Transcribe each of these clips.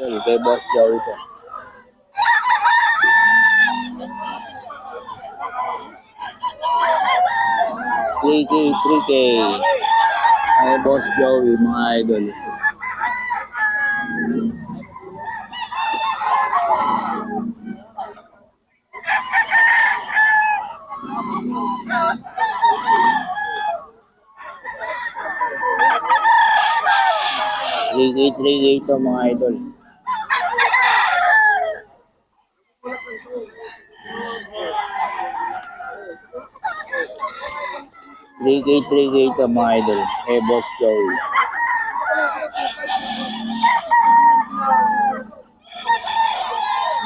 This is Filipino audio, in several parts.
idol. Kay Boss Joey ito. K 3K. Kay Boss Joey, mga idol. K 3K ito, mga idol. K 3K ito, mga idol. Kay Boss Joey.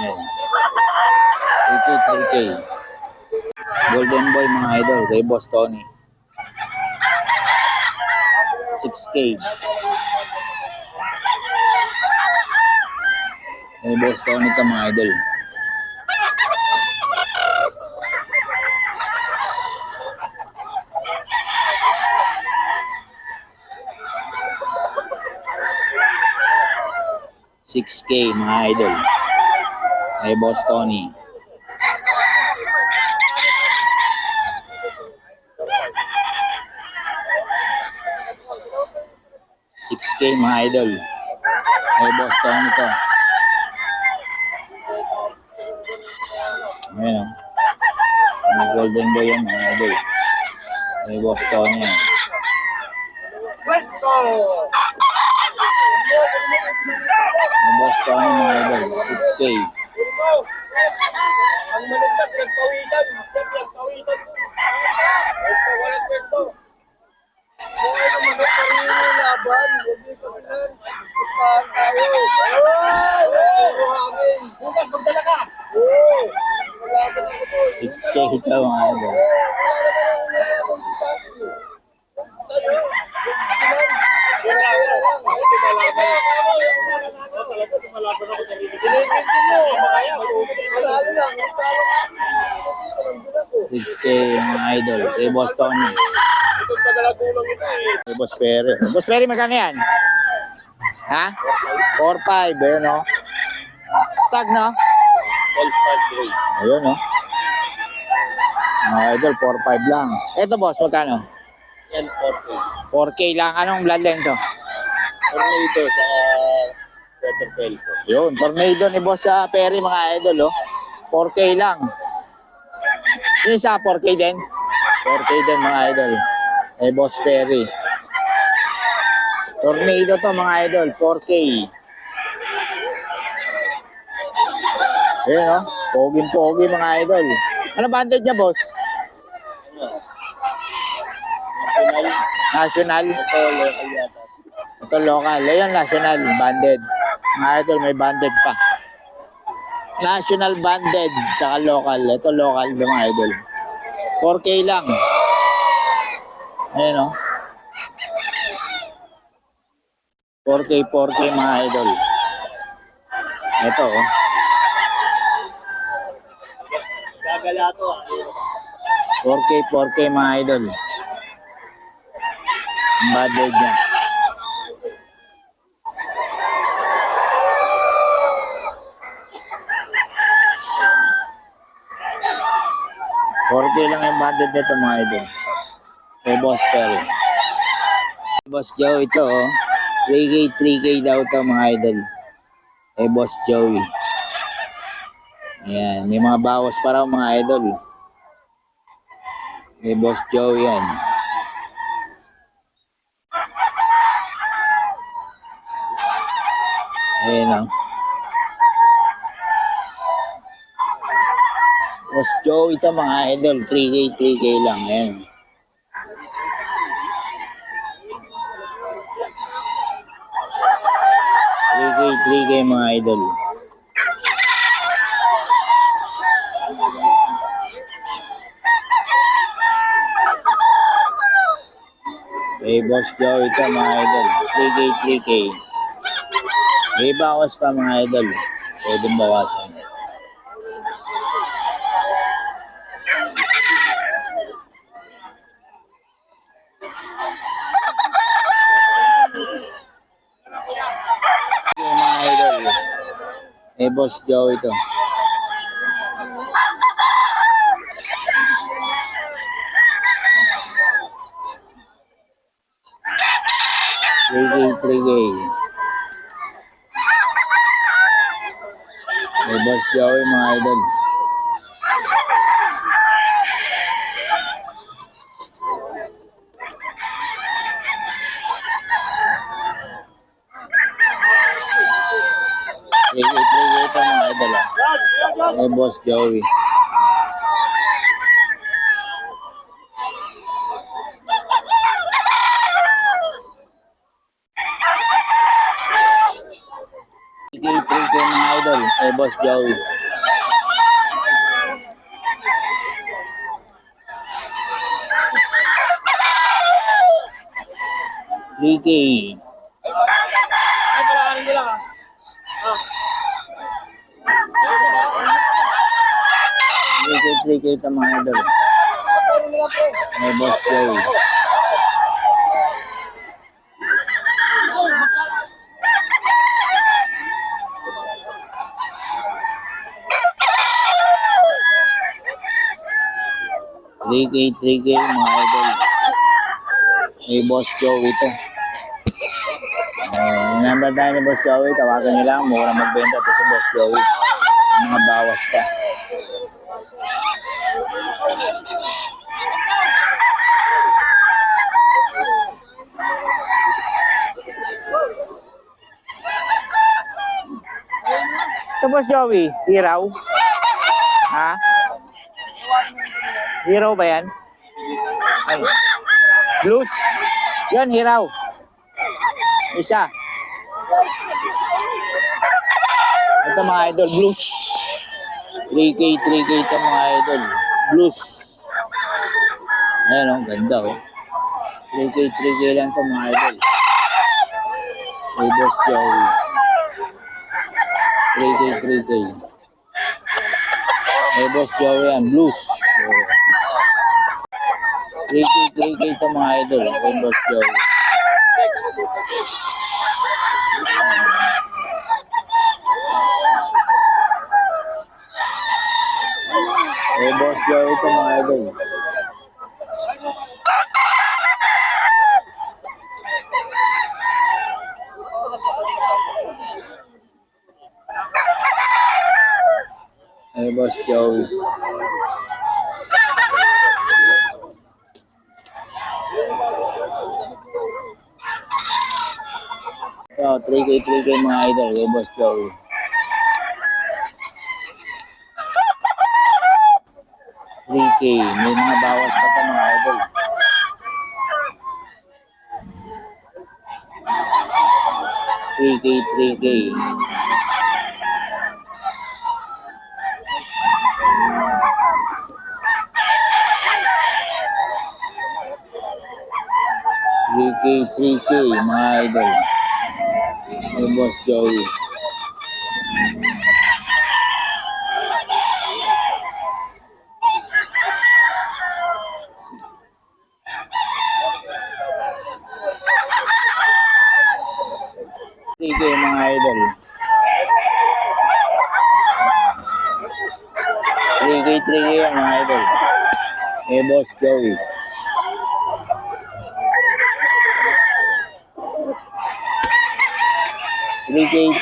Yan. 3K. Golden Boy, mga idol. Kay Boss Tony. 6K. Kay Boss Tony ito, mga idol. $6K, mga idol. Kay Boss Tony. $6K, mga idol. Kay Boss Tony ito. Ayan o. May Golden Boy yan, mga idol. Kay Boss Tony yan. Kay Boss Tony, mga idol. 6K. Ang managkat, nagpawisan. Nagpawisan. Walang kwento. Kung ano manok pa rin yung laban, huwag niyo pa-finance. Pustahan tayo. Puro hangin. Bukas, magdala ka. Oo. Malaban ako to. 6K ito, mga idol. Wala naman akong nalaban sa akin. Sa'yo, finance. Wala pera lang. Lumalaban ako sa lilit. Pinigil nyo. Malalo lang. 6K, mga idol. Kay Boss Tony. Itong tagalagulang ito eh. Kay Boss Perry. Boss Perry, magkano yan? Ha? 4-5. Ayun o. Stag, no? 12-5-3. Ayun o. Mga idol, 4-5 lang. Ito, boss, magkano? Yan, 4K. 4K lang. Anong bloodline to? Tornado sa Waterfell ko. Yun, tornado ni Boss Perry, mga idol, oh. 4K lang. Yung isa, 4K din. 4K din, mga idol. Eh, Boss Perry. Tornado to, mga idol. 4K. Ayun, oh. Poging-pogi, mga idol. Ano banded niya, boss? National. National. Ito, local yata. Ito, local. Ayun, national. Banded. Mga idol, may banded pa. National banded, saka local. Ito, local, mga idol. 4K lang. Ayan, oh. 4K, mga idol. Ito, oh. Gagala to ah. 4K, mga idol. Ang banded niya. $4K lang yung banded nito, mga idol. Kay Boss Perry. Boss Joey ito, oh. 3K daw ito, mga idol. Kay Boss Joey. Ayan, may mga bawas pa raw, mga idol. Kay Boss Joey yan. Ayan, oh. Boss Joey ito, mga idol. 3K lang. Ayan. $3K, mga idol. Kay Boss Joey ito, mga idol. 3K. May bawas pa, mga idol. Pwedeng bawasan. Mga idol. Eh, Boss Joey ito. Three K. Eh, Boss Joey, mga idol. Three K ito, mga idol. Eh, Boss Joey. Three K mga idol. Eh, Boss Joey. 3K. Ay, palakarin ko lang ah. 3K ito, mga idol. Eh, Boss Joey. Three K mga idol. Eh, Boss Joey ito. Number tayo ni Boss Joey, tawagan nyo lang, mura magbenta ito si Boss Joey. Mga bawas pa. Ito Boss Joey, hiraw? Ha? Hiraw ba yan? Ay. Blues? Yan, hiraw. Isa. Ito mga idol, blues. 3K ito mga idol. Blues. Ayan o, ganda o. 3K lang ito mga idol. Hey, Boss Joey. 3K. Hey, Boss Joey yan, blues. So, 3K ito mga idol. Hey, Boss Joey. Hey, Boss Joey ito mga idol. Hey, Boss Joey. So, 3K mga idol. Hey, Boss Joey. 3K. May mga bawas pa ito mga idol. 3K. 3K mga idol. Hey, Boss Joey. Mga idol. 3K yan mga idol. Hey, Boss Joey. 3K.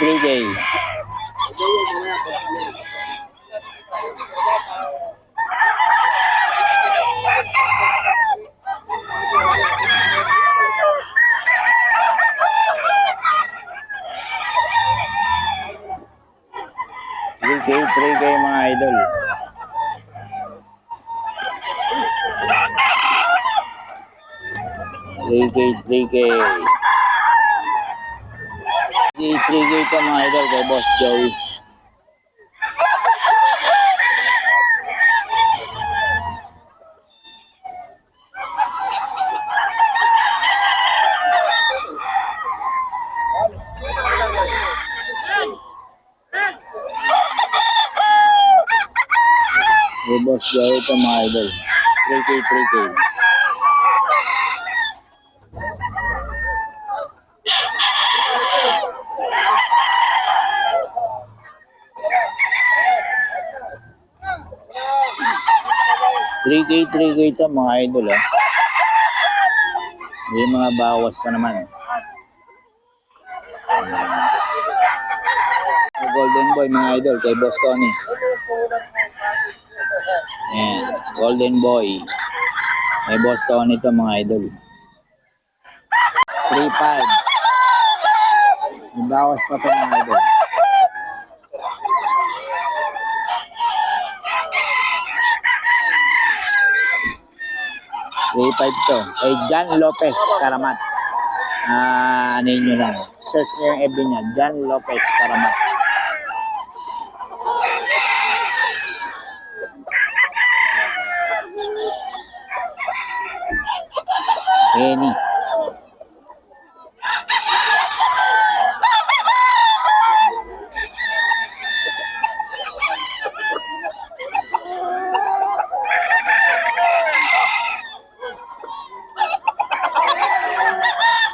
3K mga idol. 3K. 3K ito mga idol kay Boss Joey. Kay Boss Joey ito mga idol. 3K. 3K ito mga idol. May mga bawas pa naman. Golden Boy mga idol kay Boss Tony. Ayan, Golden Boy. May Boss Tony ito mga idol. 3.5. May bawas pa ito mga idol. to. Kay John Lopez Karamat. Ano nyo lang. Search nyo yung FB niya. John Lopez Karamat. Kenny.